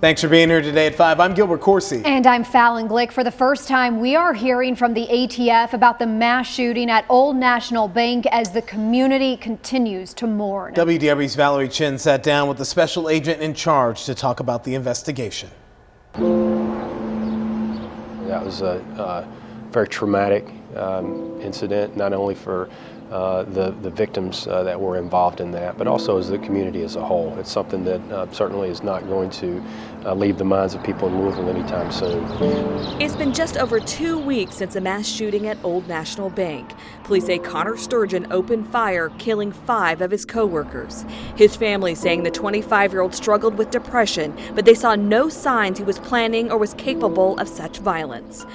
Thanks for being here today at 5. I'm Gilbert Corsi. And I'm Fallon Glick. For the first time, we are hearing from the ATF about the mass shooting at Old National Bank as the community continues to mourn. WDRB's Valerie Chin sat down with the special agent in charge to talk about the investigation. That was a very traumatic incident, not only for the victims that were involved in that, but also as the community as a whole. It's something that certainly is not going to leave the minds of people in Louisville anytime soon. It's been just over 2 weeks since a mass shooting at Old National Bank. Police say Connor Sturgeon opened fire, killing 5 of his co-workers. His family saying the 25-year-old struggled with depression, but they saw no signs he was planning or was capable of such violence.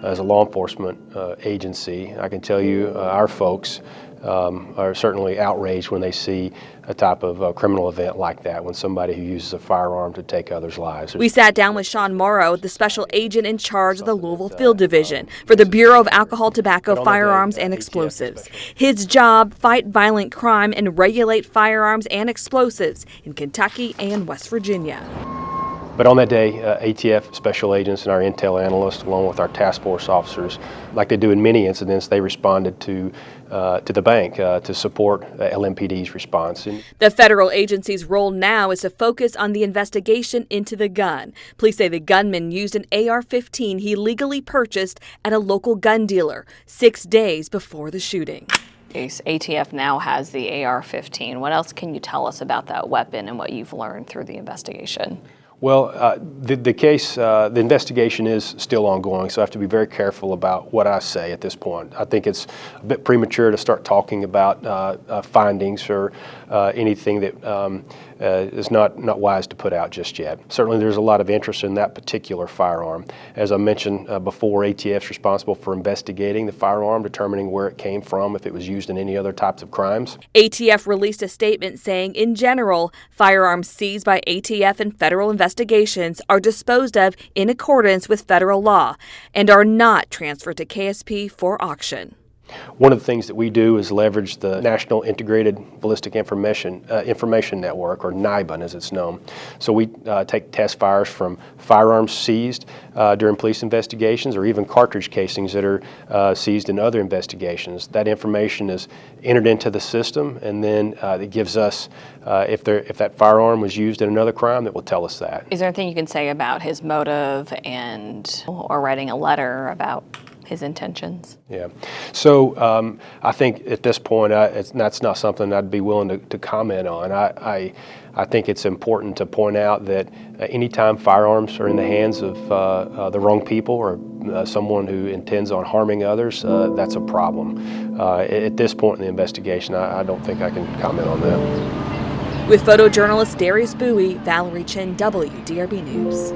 As a law enforcement agency, I can tell you our folks are certainly outraged when they see a type of criminal event like that, when somebody who uses a firearm to take others' lives. We sat down with Sean Morrow, the special agent in charge of the Louisville Field Division for the Bureau of Alcohol, Tobacco, Firearms, and Explosives. His job, fight violent crime and regulate firearms and explosives in Kentucky and West Virginia. But on that day, ATF special agents and our intel analysts, along with our task force officers, like they do in many incidents, they responded to the bank to support LMPD's response. The federal agency's role now is to focus on the investigation into the gun. Police say the gunman used an AR-15 he legally purchased at a local gun dealer 6 days before the shooting. ATF now has the AR-15. What else can you tell us about that weapon and what you've learned through the investigation? Well, the investigation is still ongoing, so I have to be very careful about what I say at this point. I think it's a bit premature to start talking about findings or anything that is not wise to put out just yet. Certainly there's a lot of interest in that particular firearm. As I mentioned before, ATF's responsible for investigating the firearm, determining where it came from, if it was used in any other types of crimes. ATF released a statement saying, in general, firearms seized by ATF and federal investigations are disposed of in accordance with federal law and are not transferred to KSP for auction. One of the things that we do is leverage the National Integrated Ballistic Information Network, or NIBIN as it's known. So we take test fires from firearms seized during police investigations, or even cartridge casings that are seized in other investigations. That information is entered into the system, and then it gives us, if that firearm was used in another crime, it will tell us that. Is there anything you can say about his motive or writing a letter about his intentions? Yeah. So I think at this point, that's not something I'd be willing to comment on. I think it's important to point out that anytime firearms are in the hands of the wrong people or someone who intends on harming others, that's a problem. At this point in the investigation, I don't think I can comment on that. With photojournalist Darius Bowie, Valerie Chin, WDRB News.